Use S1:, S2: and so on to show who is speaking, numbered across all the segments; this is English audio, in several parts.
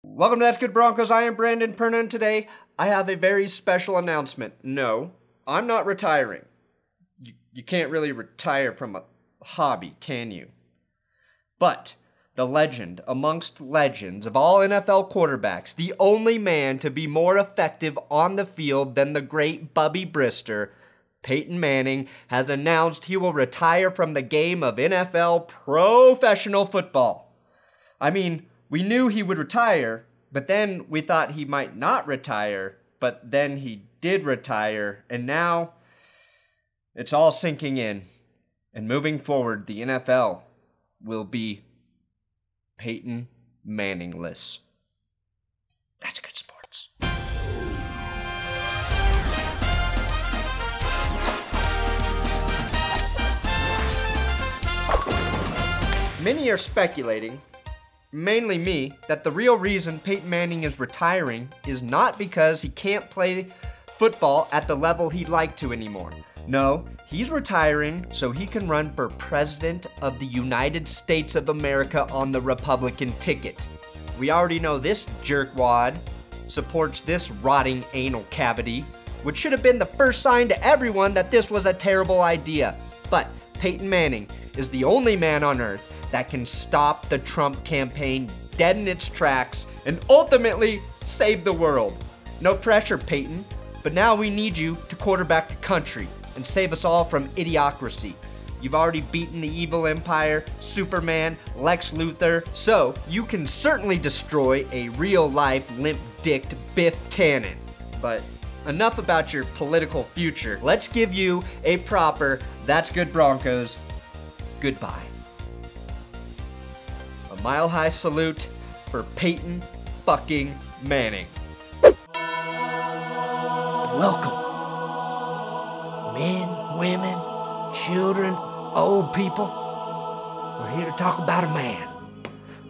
S1: Welcome to That's Good Broncos. I am Brandon Perna, and today I have a very special announcement. No, I'm not retiring. You can't really retire from a hobby, can you? But the legend amongst legends of all NFL quarterbacks, the only man to be more effective on the field than the great Bubby Brister, Peyton Manning, has announced he will retire from the game of NFL professional football. I mean, we knew he would retire, but then we thought he might not retire, but then he did retire, and now it's all sinking in. And moving forward, the NFL will be Peyton Manning-less. That's good sports. Many are speculating, mainly me, that the real reason Peyton Manning is retiring is not because he can't play football at the level he'd like to anymore. No, he's retiring so he can run for President of the United States of America on the Republican ticket. We already know this jerkwad supports this rotting anal cavity, which should have been the first sign to everyone that this was a terrible idea. But Peyton Manning is the only man on earth that can stop the Trump campaign dead in its tracks and ultimately save the world. No pressure, Peyton, but now we need you to quarterback the country and save us all from idiocracy. You've already beaten the evil empire, Superman, Lex Luthor, so you can certainly destroy a real-life limp-dicked Biff Tannen. But enough about your political future. Let's give you a proper That's Good Broncos goodbye. A mile-high salute for Peyton fucking Manning. Welcome. Men, women, children, old people. We're here to talk about a man.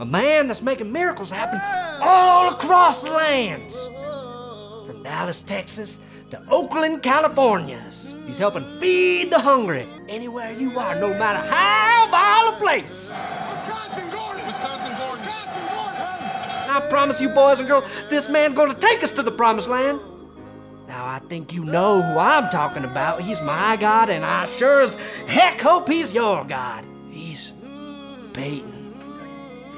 S1: A man that's making miracles happen all across the lands. From Dallas, Texas to Oakland, California. He's helping feed the hungry anywhere you are, no matter how vile a place.
S2: Wisconsin Gordon.
S1: And I promise you boys and girls, this man's gonna take us to the promised land. Now, I think you know who I'm talking about. He's my God, and I sure as heck hope he's your God. He's Peyton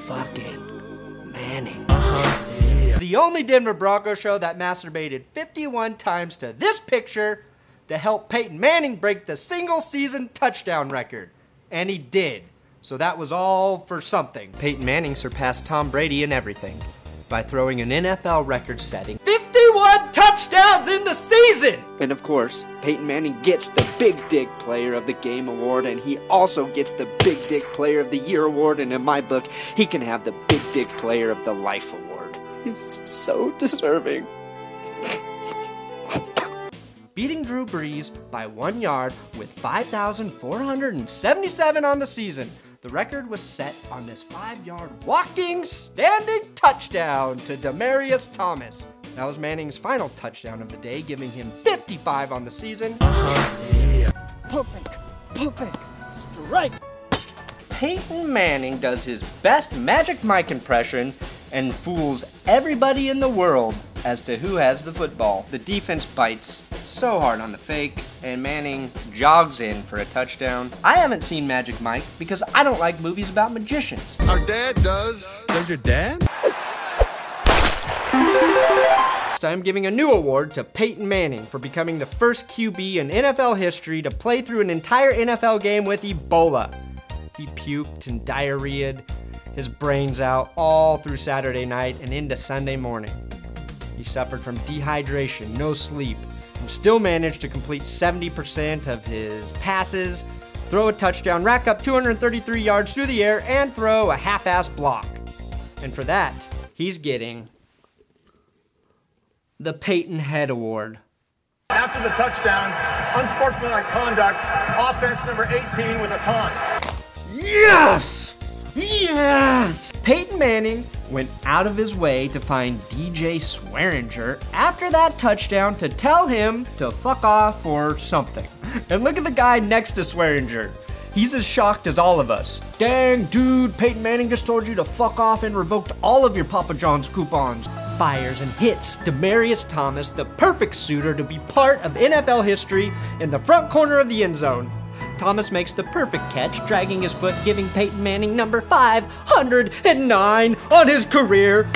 S1: fucking Manning. It's the only Denver Broncos show that masturbated 51 times to this picture to help Peyton Manning break the single-season touchdown record. And he did. So that was all for something. Peyton Manning surpassed Tom Brady in everything by throwing an NFL record-setting 51 touchdowns in the season! And of course, Peyton Manning gets the Big Dick Player of the Game award, and he also gets the Big Dick Player of the Year award, and in my book, he can have the Big Dick Player of the Life award. He's so deserving. Beating Drew Brees by 1 yard with 5,477 on the season. The record was set on this 5-yard walking, standing touchdown to Demaryius Thomas. That was Manning's final touchdown of the day, giving him 55 on the season. Pumping, strike. Peyton Manning does his best Magic Mike impression and fools everybody in the world as to who has the football. The defense bites so hard on the fake, and Manning jogs in for a touchdown. I haven't seen Magic Mike because I don't like movies about magicians.
S2: Our dad does. Does your dad?
S1: So I'm giving a new award to Peyton Manning for becoming the first QB in NFL history to play through an entire NFL game with Ebola. He puked and diarrheaed his brains out all through Saturday night and into Sunday morning. He suffered from dehydration, no sleep, and still managed to complete 70% of his passes, throw a touchdown, rack up 233 yards through the air, and throw a half-ass block. And for that, he's getting the Peyton Head Award.
S3: After the touchdown, unsportsmanlike conduct, offense number 18 with a taunt.
S1: Yes! Yes! Peyton Manning went out of his way to find DJ Swearinger after that touchdown to tell him to fuck off or something. And look at the guy next to Swearinger. He's as shocked as all of us. Dang, dude, Peyton Manning just told you to fuck off and revoked all of your Papa John's coupons. Fires and hits Demaryius Thomas, the perfect suitor to be part of NFL history, in the front corner of the end zone. Thomas makes the perfect catch, dragging his foot, giving Peyton Manning number 509 on his career.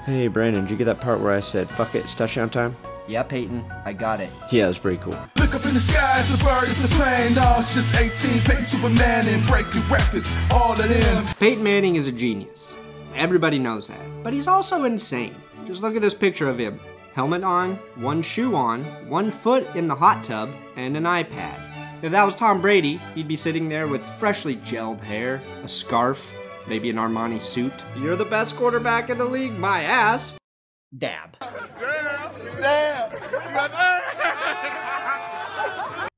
S1: Hey, Brandon, did you get that part where I said, fuck it, it's touchdown time? Yeah, Peyton, I got it. Yeah, it was pretty cool.
S4: Look up in the sky, it's a bird, it's a plane. No, it's just 18, Peyton Superman and breaking records, all of them.
S1: Peyton Manning is a genius. Everybody knows that. But he's also insane. Just look at this picture of him. Helmet on, one shoe on, one foot in the hot tub, and an iPad. If that was Tom Brady, he'd be sitting there with freshly gelled hair, a scarf, maybe an Armani suit. You're the best quarterback in the league, my ass. Dab.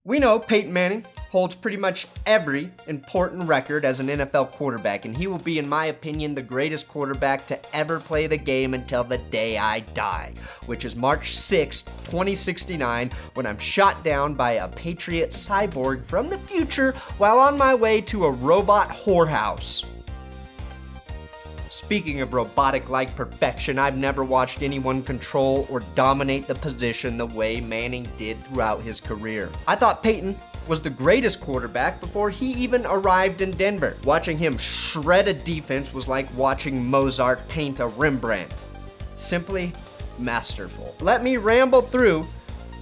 S1: We know Peyton Manning holds pretty much every important record as an NFL quarterback, and he will be, in my opinion, the greatest quarterback to ever play the game until the day I die, which is March 6, 2069, when I'm shot down by a Patriot cyborg from the future while on my way to a robot whorehouse. Speaking of robotic-like perfection, I've never watched anyone control or dominate the position the way Manning did throughout his career. I thought Peyton was the greatest quarterback before he even arrived in Denver. Watching him shred a defense was like watching Mozart paint a Rembrandt. Simply masterful. Let me ramble through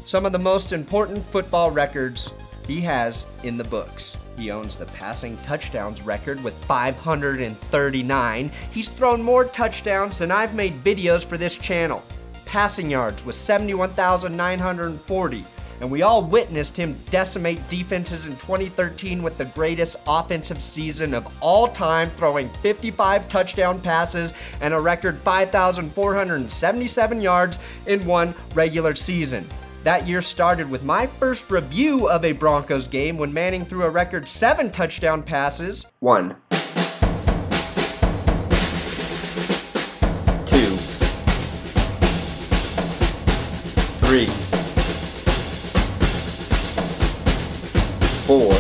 S1: some of the most important football records he has in the books. He owns the passing touchdowns record with 539. He's thrown more touchdowns than I've made videos for this channel. Passing yards with 71,940. And we all witnessed him decimate defenses in 2013 with the greatest offensive season of all time, throwing 55 touchdown passes and a record 5,477 yards in one regular season. That year started with my first review of a Broncos game when Manning threw a record 7 touchdown passes. 1, 2, 3, 4,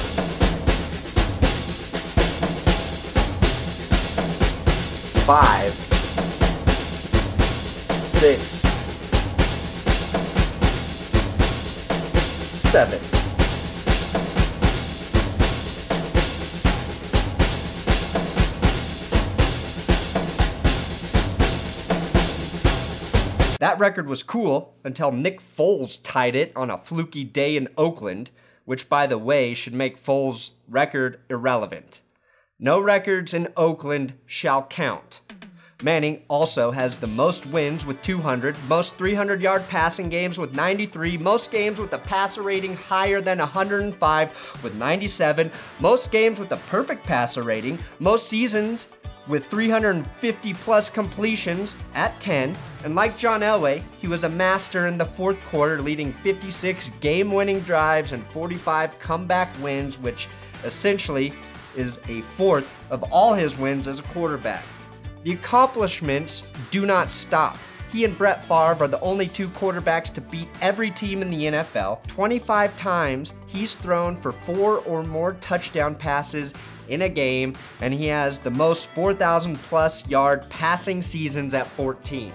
S1: 5, 6, 7. That record was cool until Nick Foles tied it on a fluky day in Oakland, which, by the way, should make Foles' record irrelevant. No records in Oakland shall count. Manning also has the most wins with 200, most 300-yard passing games with 93, most games with a passer rating higher than 105 with 97, most games with a perfect passer rating, most seasons with 350-plus completions at 10, and like John Elway, he was a master in the fourth quarter, leading 56 game-winning drives and 45 comeback wins, which essentially is a fourth of all his wins as a quarterback. The accomplishments do not stop. He and Brett Favre are the only 2 quarterbacks to beat every team in the NFL. 25 times he's thrown for 4 or more touchdown passes in a game, and he has the most 4,000-plus yard passing seasons at 14.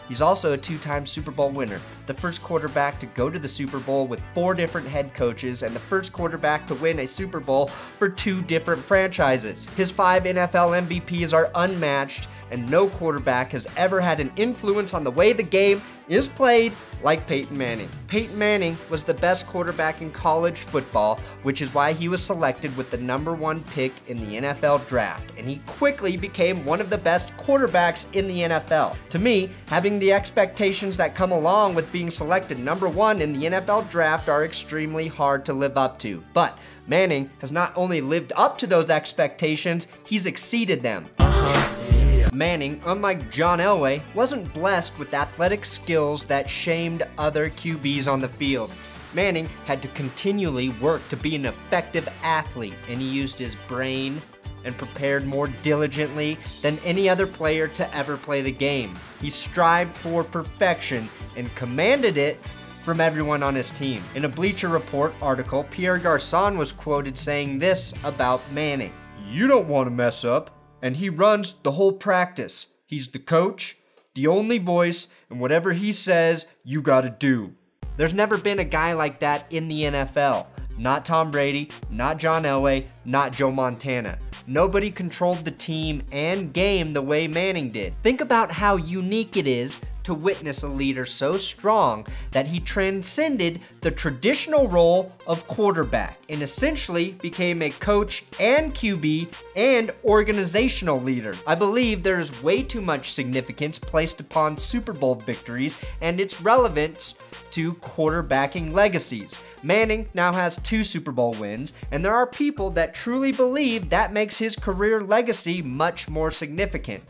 S1: He's also a 2-time Super Bowl winner, the first quarterback to go to the Super Bowl with 4 different head coaches, and the first quarterback to win a Super Bowl for 2 different franchises. His 5 NFL MVPs are unmatched, and no quarterback has ever had an influence on the way the game is played like Peyton Manning. Peyton Manning was the best quarterback in college football, which is why he was selected with the #1 pick in the NFL draft, and he quickly became one of the best quarterbacks in the NFL. To me, having the expectations that come along with being selected #1 in the NFL draft are extremely hard to live up to. But Manning has not only lived up to those expectations, he's exceeded them. Manning, unlike John Elway, wasn't blessed with athletic skills that shamed other QBs on the field. Manning had to continually work to be an effective athlete, and he used his brain and prepared more diligently than any other player to ever play the game. He strived for perfection and commanded it from everyone on his team. In a Bleacher Report article, Pierre Garçon was quoted saying this about Manning: "You don't want to mess up, and he runs the whole practice. He's the coach, the only voice, and whatever he says, you gotta do." There's never been a guy like that in the NFL. Not Tom Brady, not John Elway, not Joe Montana. Nobody controlled the team and game the way Manning did. Think about how unique it is to witness a leader so strong that he transcended the traditional role of quarterback and essentially became a coach and QB and organizational leader. I believe there is way too much significance placed upon Super Bowl victories and its relevance to quarterbacking legacies. Manning now has 2 Super Bowl wins, and there are people that truly believe that makes his career legacy much more significant.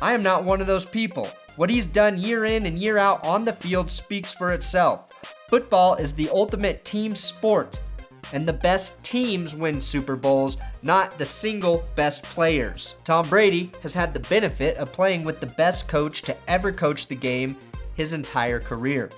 S1: I am not one of those people. What he's done year in and year out on the field speaks for itself. Football is the ultimate team sport, and the best teams win Super Bowls, not the single best players. Tom Brady has had the benefit of playing with the best coach to ever coach the game his entire career.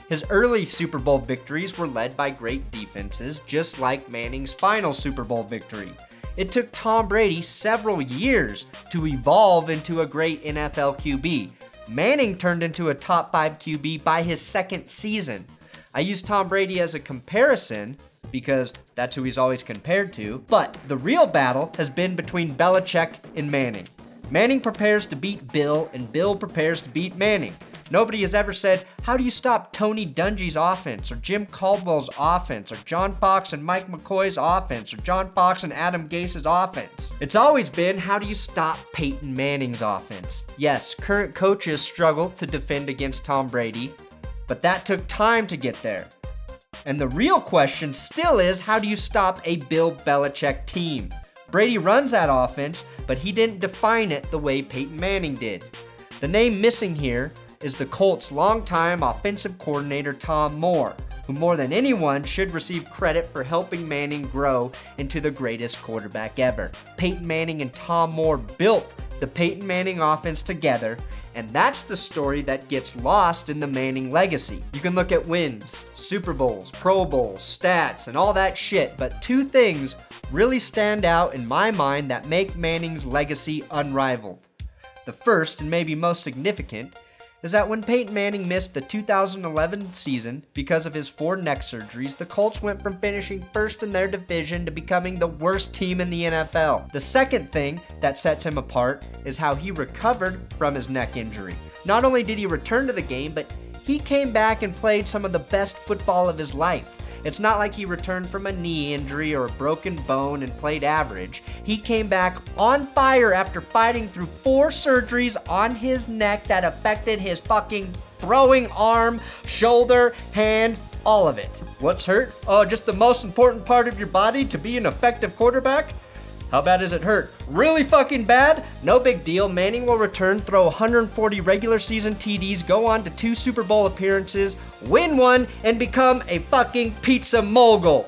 S1: His early Super Bowl victories were led by great defenses, just like Manning's final Super Bowl victory. It took Tom Brady several years to evolve into a great NFL QB. Manning turned into a top 5 QB by his second season. I use Tom Brady as a comparison because that's who he's always compared to, but the real battle has been between Belichick and Manning. Manning prepares to beat Bill, and Bill prepares to beat Manning. Nobody has ever said, how do you stop Tony Dungy's offense, or Jim Caldwell's offense, or John Fox and Mike McCoy's offense, or John Fox and Adam Gase's offense? It's always been, how do you stop Peyton Manning's offense? Yes, current coaches struggle to defend against Tom Brady, but that took time to get there. And the real question still is, how do you stop a Bill Belichick team? Brady runs that offense, but he didn't define it the way Peyton Manning did. The name missing here is the Colts' longtime offensive coordinator Tom Moore, who more than anyone should receive credit for helping Manning grow into the greatest quarterback ever. Peyton Manning and Tom Moore built the Peyton Manning offense together, and that's the story that gets lost in the Manning legacy. You can look at wins, Super Bowls, Pro Bowls, stats, and all that shit, but 2 things really stand out in my mind that make Manning's legacy unrivaled. The first, and maybe most significant, is that when Peyton Manning missed the 2011 season because of his 4 neck surgeries, the Colts went from finishing first in their division to becoming the worst team in the NFL. The second thing that sets him apart is how he recovered from his neck injury. Not only did he return to the game, but he came back and played some of the best football of his life. It's not like he returned from a knee injury or a broken bone and played average. He came back on fire after fighting through 4 surgeries on his neck that affected his fucking throwing arm, shoulder, hand, all of it. What's hurt? Oh, just the most important part of your body to be an effective quarterback? How bad does it hurt? Really fucking bad? No big deal. Manning will return, throw 140 regular season TDs, go on to 2 Super Bowl appearances, win 1, and become a fucking pizza mogul.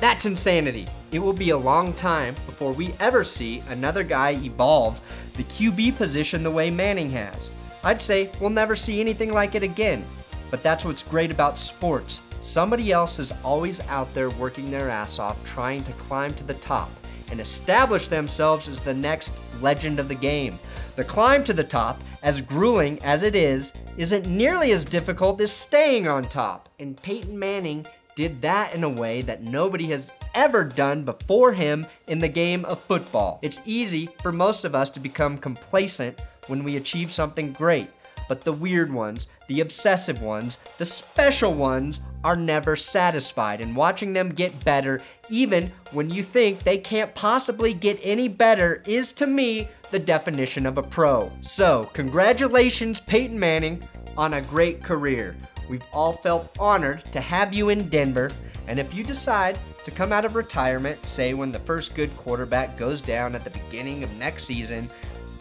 S1: That's insanity. It will be a long time before we ever see another guy evolve the QB position the way Manning has. I'd say we'll never see anything like it again. But that's what's great about sports. Somebody else is always out there working their ass off trying to climb to the top and establish themselves as the next legend of the game. The climb to the top, as grueling as it is, isn't nearly as difficult as staying on top. And Peyton Manning did that in a way that nobody has ever done before him in the game of football. It's easy for most of us to become complacent when we achieve something great, but the weird ones, the obsessive ones, the special ones are never satisfied, and watching them get better, even when you think they can't possibly get any better, is to me the definition of a pro. So, congratulations, Peyton Manning, on a great career. We've all felt honored to have you in Denver, and if you decide to come out of retirement, say when the first good quarterback goes down at the beginning of next season,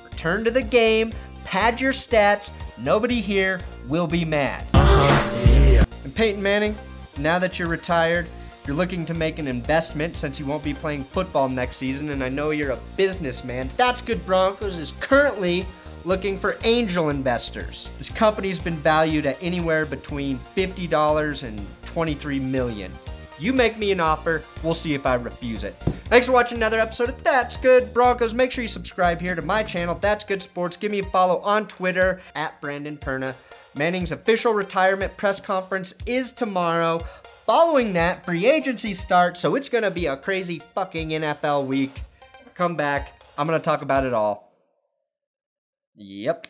S1: return to the game, pad your stats, nobody here will be mad. And Peyton Manning, now that you're retired, you're looking to make an investment since you won't be playing football next season, and I know you're a businessman. That's Good Broncos is currently looking for angel investors. This company's been valued at anywhere between $50 and $23 million. You make me an offer, we'll see if I refuse it. Thanks for watching another episode of That's Good Broncos. Make sure you subscribe here to my channel, That's Good Sports. Give me a follow on Twitter, @BrandonPerna. Manning's official retirement press conference is tomorrow. Following that, free agency starts, so it's gonna be a crazy fucking NFL week. Come back, I'm gonna talk about it all. Yep.